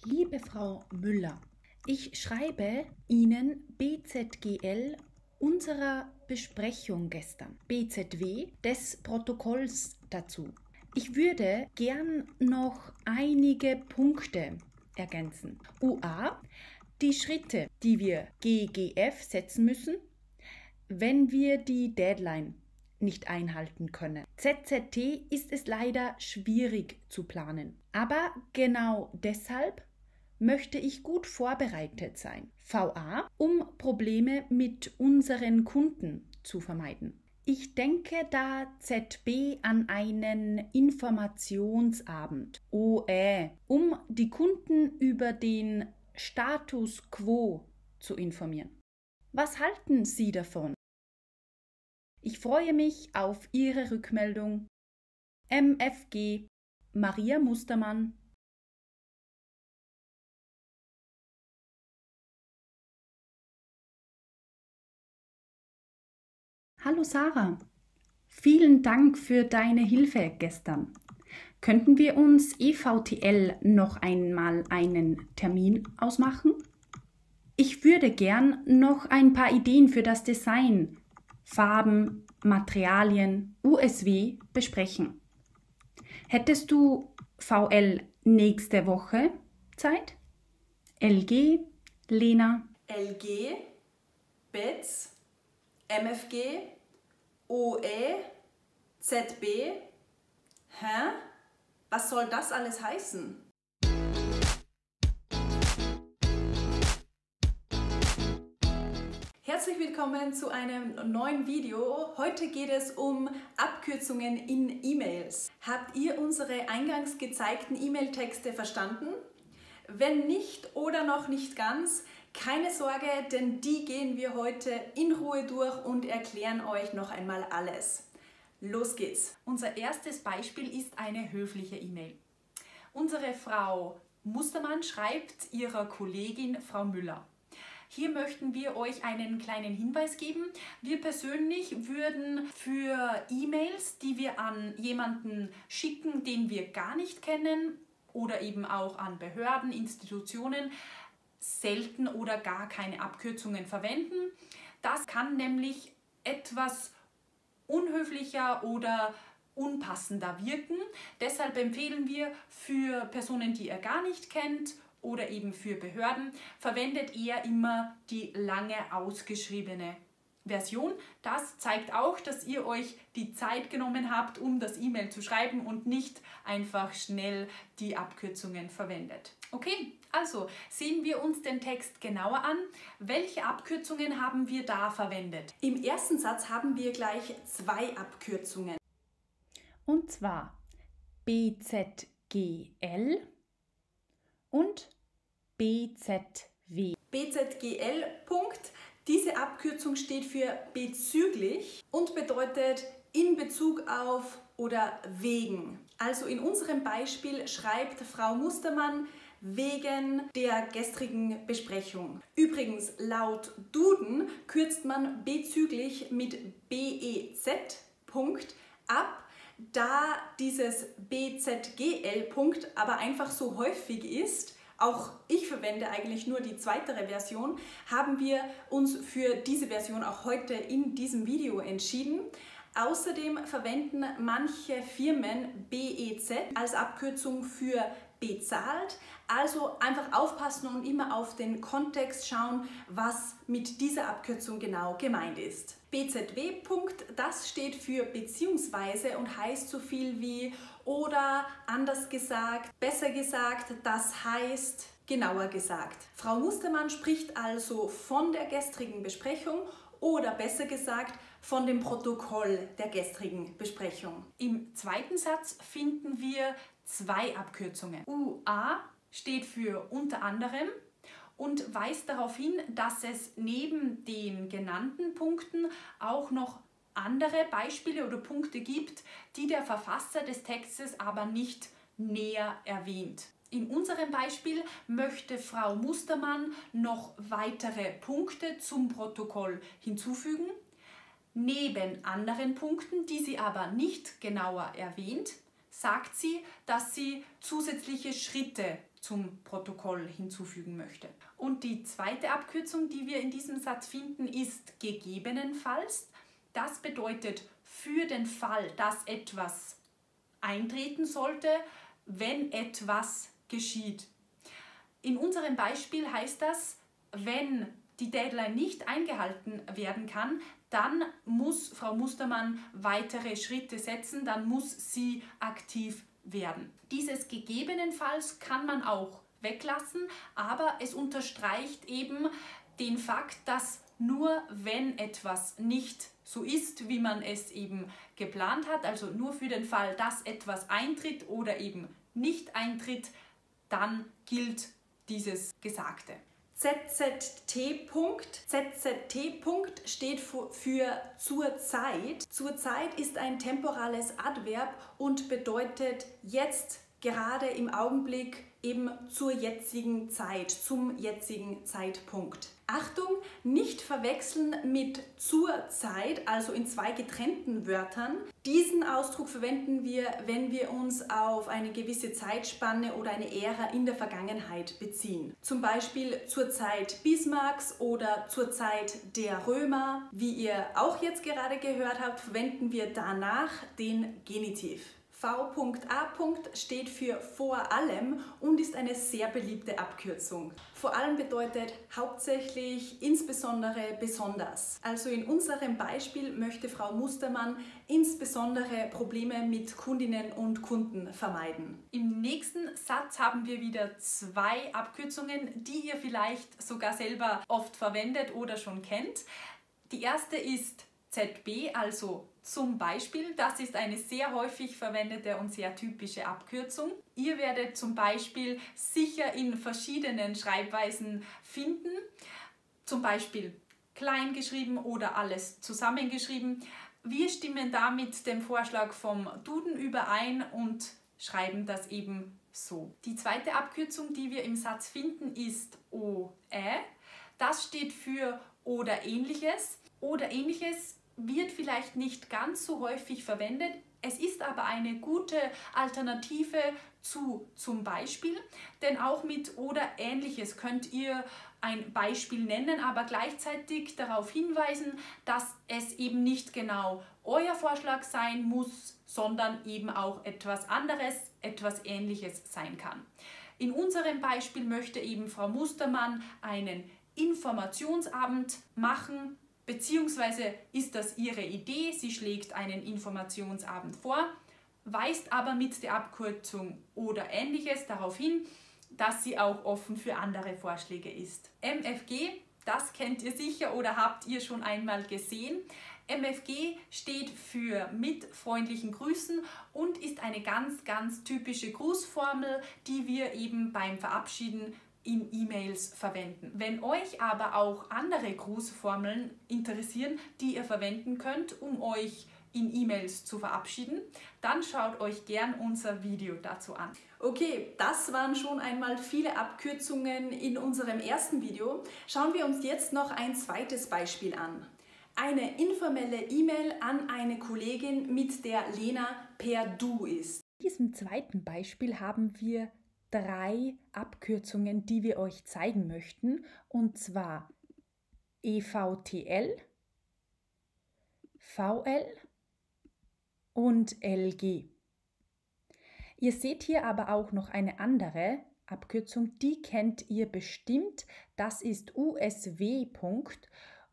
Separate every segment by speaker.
Speaker 1: Liebe Frau Müller, ich schreibe Ihnen BZGL unserer Besprechung gestern, BZW des Protokolls dazu. Ich würde gern noch einige Punkte ergänzen. UA, die Schritte, die wir GGF setzen müssen, wenn wir die Deadline nicht einhalten können. ZZT ist es leider schwierig zu planen. Aber genau deshalb möchte ich gut vorbereitet sein. VA, um Probleme mit unseren Kunden zu vermeiden. Ich denke da ZB an einen Informationsabend. OE, um die Kunden über den Status quo zu informieren. Was halten Sie davon? Ich freue mich auf Ihre Rückmeldung. MFG Maria Mustermann. Hallo Sarah, vielen Dank für deine Hilfe gestern. Könnten wir uns EVTL noch einmal einen Termin ausmachen? Ich würde gern noch ein paar Ideen für das Design, Farben, Materialien, USW besprechen. Hättest du VL nächste Woche Zeit? LG, Lena.
Speaker 2: LG, BETS, MFG, OE, ZB. Hä? Was soll das alles heißen? Herzlich willkommen zu einem neuen Video. Heute geht es um Abkürzungen in E-Mails. Habt ihr unsere eingangs gezeigten E-Mail-Texte verstanden? Wenn nicht oder noch nicht ganz, keine Sorge, denn die gehen wir heute in Ruhe durch und erklären euch noch einmal alles. Los geht's!
Speaker 1: Unser erstes Beispiel ist eine höfliche E-Mail. Unsere Frau Mustermann schreibt ihrer Kollegin Frau Müller. Hier möchten wir euch einen kleinen Hinweis geben. Wir persönlich würden für E-Mails, die wir an jemanden schicken, den wir gar nicht kennen, oder eben auch an Behörden, Institutionen, selten oder gar keine Abkürzungen verwenden. Das kann nämlich etwas unhöflicher oder unpassender wirken. Deshalb empfehlen wir für Personen, die ihr gar nicht kennt, oder eben für Behörden, verwendet eher immer die lange ausgeschriebene Version. Das zeigt auch, dass ihr euch die Zeit genommen habt, um das E-Mail zu schreiben und nicht einfach schnell die Abkürzungen verwendet. Okay, also sehen wir uns den Text genauer an. Welche Abkürzungen haben wir da verwendet?
Speaker 2: Im ersten Satz haben wir gleich zwei Abkürzungen.
Speaker 1: Und zwar BZGL und BZW.
Speaker 2: BZGL, Punkt. Diese Abkürzung steht für bezüglich und bedeutet in Bezug auf oder wegen. Also in unserem Beispiel schreibt Frau Mustermann wegen der gestrigen Besprechung. Übrigens, laut Duden kürzt man bezüglich mit BEZ, Punkt, ab. Da dieses BZGL Punkt aber einfach so häufig ist, auch ich verwende eigentlich nur die zweite Version, haben wir uns für diese Version auch heute in diesem Video entschieden. Außerdem verwenden manche Firmen BEZ als Abkürzung für bezahlt. Also einfach aufpassen und immer auf den Kontext schauen, was mit dieser Abkürzung genau gemeint ist. BZW, Punkt, das steht für beziehungsweise und heißt so viel wie oder, anders gesagt, besser gesagt, das heißt, genauer gesagt. Frau Mustermann spricht also von der gestrigen Besprechung oder besser gesagt von dem Protokoll der gestrigen Besprechung.
Speaker 1: Im zweiten Satz finden wir zwei Abkürzungen. UA steht für unter anderem und weist darauf hin, dass es neben den genannten Punkten auch noch andere Beispiele oder Punkte gibt, die der Verfasser des Textes aber nicht näher erwähnt. In unserem Beispiel möchte Frau Mustermann noch weitere Punkte zum Protokoll hinzufügen. Neben anderen Punkten, die sie aber nicht genauer erwähnt, sagt sie, dass sie zusätzliche Schritte zum Protokoll hinzufügen möchte. Und die zweite Abkürzung, die wir in diesem Satz finden, ist gegebenenfalls. Das bedeutet für den Fall, dass etwas eintreten sollte, wenn etwas geschieht. In unserem Beispiel heißt das, wenn die Deadline nicht eingehalten werden kann, dann muss Frau Mustermann weitere Schritte setzen, dann muss sie aktiv werden. Dieses gegebenenfalls kann man auch weglassen, aber es unterstreicht eben den Fakt, dass nur wenn etwas nicht so ist, wie man es eben geplant hat, also nur für den Fall, dass etwas eintritt oder eben nicht eintritt, dann gilt dieses Gesagte.
Speaker 2: ZZT-Punkt. ZZT-Punkt steht für zur Zeit. Zur Zeit ist ein temporales Adverb und bedeutet jetzt, gerade im Augenblick, eben zur jetzigen Zeit, zum jetzigen Zeitpunkt. Achtung, nicht verwechseln mit zur Zeit, also in zwei getrennten Wörtern. Diesen Ausdruck verwenden wir, wenn wir uns auf eine gewisse Zeitspanne oder eine Ära in der Vergangenheit beziehen. Zum Beispiel zur Zeit Bismarcks oder zur Zeit der Römer. Wie ihr auch jetzt gerade gehört habt, verwenden wir danach den Genitiv. V.A. steht für vor allem und ist eine sehr beliebte Abkürzung. Vor allem bedeutet hauptsächlich, insbesondere, besonders. Also in unserem Beispiel möchte Frau Mustermann insbesondere Probleme mit Kundinnen und Kunden vermeiden.
Speaker 1: Im nächsten Satz haben wir wieder zwei Abkürzungen, die ihr vielleicht sogar selber oft verwendet oder schon kennt. Die erste ist ZB, also zum Beispiel. Das ist eine sehr häufig verwendete und sehr typische Abkürzung. Ihr werdet zum Beispiel sicher in verschiedenen Schreibweisen finden, zum Beispiel klein geschrieben oder alles zusammengeschrieben. Wir stimmen da mit dem Vorschlag vom Duden überein und schreiben das eben so. Die zweite Abkürzung, die wir im Satz finden, ist OÄ. Das steht für oder ähnliches. Oder ähnliches wird vielleicht nicht ganz so häufig verwendet. Es ist aber eine gute Alternative zu zum Beispiel, denn auch mit oder ähnliches könnt ihr ein Beispiel nennen, aber gleichzeitig darauf hinweisen, dass es eben nicht genau euer Vorschlag sein muss, sondern eben auch etwas anderes, etwas Ähnliches sein kann. In unserem Beispiel möchte eben Frau Mustermann einen Informationsabend machen, beziehungsweise ist das ihre Idee, sie schlägt einen Informationsabend vor, weist aber mit der Abkürzung oder Ähnliches darauf hin, dass sie auch offen für andere Vorschläge ist. MFG, das kennt ihr sicher oder habt ihr schon einmal gesehen. MFG steht für mit freundlichen Grüßen und ist eine ganz, ganz typische Grußformel, die wir eben beim Verabschieden in E-Mails verwenden. Wenn euch aber auch andere Grußformeln interessieren, die ihr verwenden könnt, um euch in E-Mails zu verabschieden, dann schaut euch gern unser Video dazu an.
Speaker 2: Okay, das waren schon einmal viele Abkürzungen in unserem ersten Video. Schauen wir uns jetzt noch ein zweites Beispiel an. Eine informelle E-Mail an eine Kollegin, mit der Lena per Du ist.
Speaker 1: In diesem zweiten Beispiel haben wir 3 Abkürzungen, die wir euch zeigen möchten, und zwar EVTL, VL und LG. Ihr seht hier aber auch noch eine andere Abkürzung, die kennt ihr bestimmt. Das ist USW.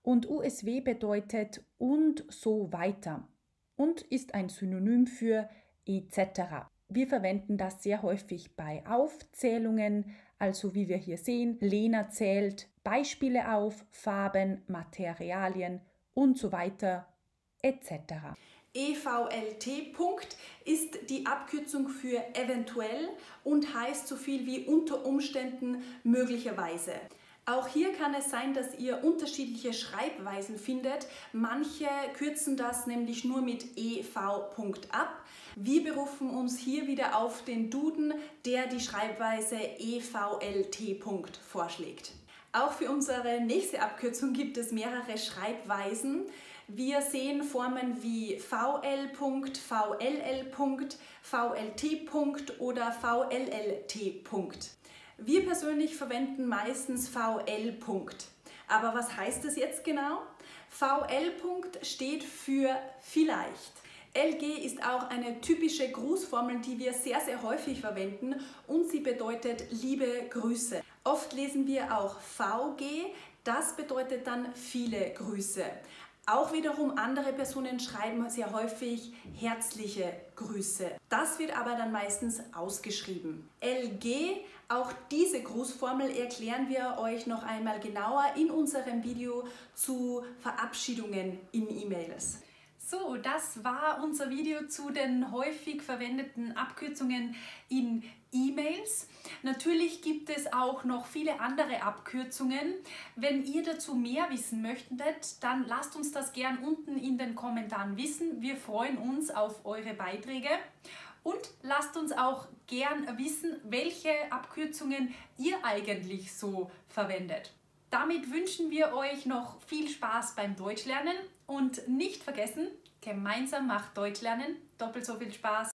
Speaker 1: Und USW bedeutet und so weiter und ist ein Synonym für etc. Wir verwenden das sehr häufig bei Aufzählungen, also wie wir hier sehen, Lena zählt Beispiele auf, Farben, Materialien und so weiter etc.
Speaker 2: EVLT. Ist die Abkürzung für eventuell und heißt so viel wie unter Umständen möglicherweise. Auch hier kann es sein, dass ihr unterschiedliche Schreibweisen findet. Manche kürzen das nämlich nur mit EV. ab. Wir berufen uns hier wieder auf den Duden, der die Schreibweise EVLT. vorschlägt. Auch für unsere nächste Abkürzung gibt es mehrere Schreibweisen. Wir sehen Formen wie VL. VLL. VLT. oder VLLT. Wir persönlich verwenden meistens VL. Aber was heißt das jetzt genau? VL. Steht für vielleicht. LG ist auch eine typische Grußformel, die wir sehr, sehr häufig verwenden und sie bedeutet liebe Grüße. Oft lesen wir auch VG, das bedeutet dann viele Grüße. Auch wiederum andere Personen schreiben sehr häufig herzliche Grüße. Das wird aber dann meistens ausgeschrieben. LG, auch diese Grußformel erklären wir euch noch einmal genauer in unserem Video zu Verabschiedungen in E-Mails.
Speaker 1: So, das war unser Video zu den häufig verwendeten Abkürzungen in E-Mails. Natürlich gibt es auch noch viele andere Abkürzungen. Wenn ihr dazu mehr wissen möchtet, dann lasst uns das gern unten in den Kommentaren wissen. Wir freuen uns auf eure Beiträge. Und lasst uns auch gern wissen, welche Abkürzungen ihr eigentlich so verwendet. Damit wünschen wir euch noch viel Spaß beim Deutschlernen und nicht vergessen, gemeinsam macht Deutschlernen doppelt so viel Spaß.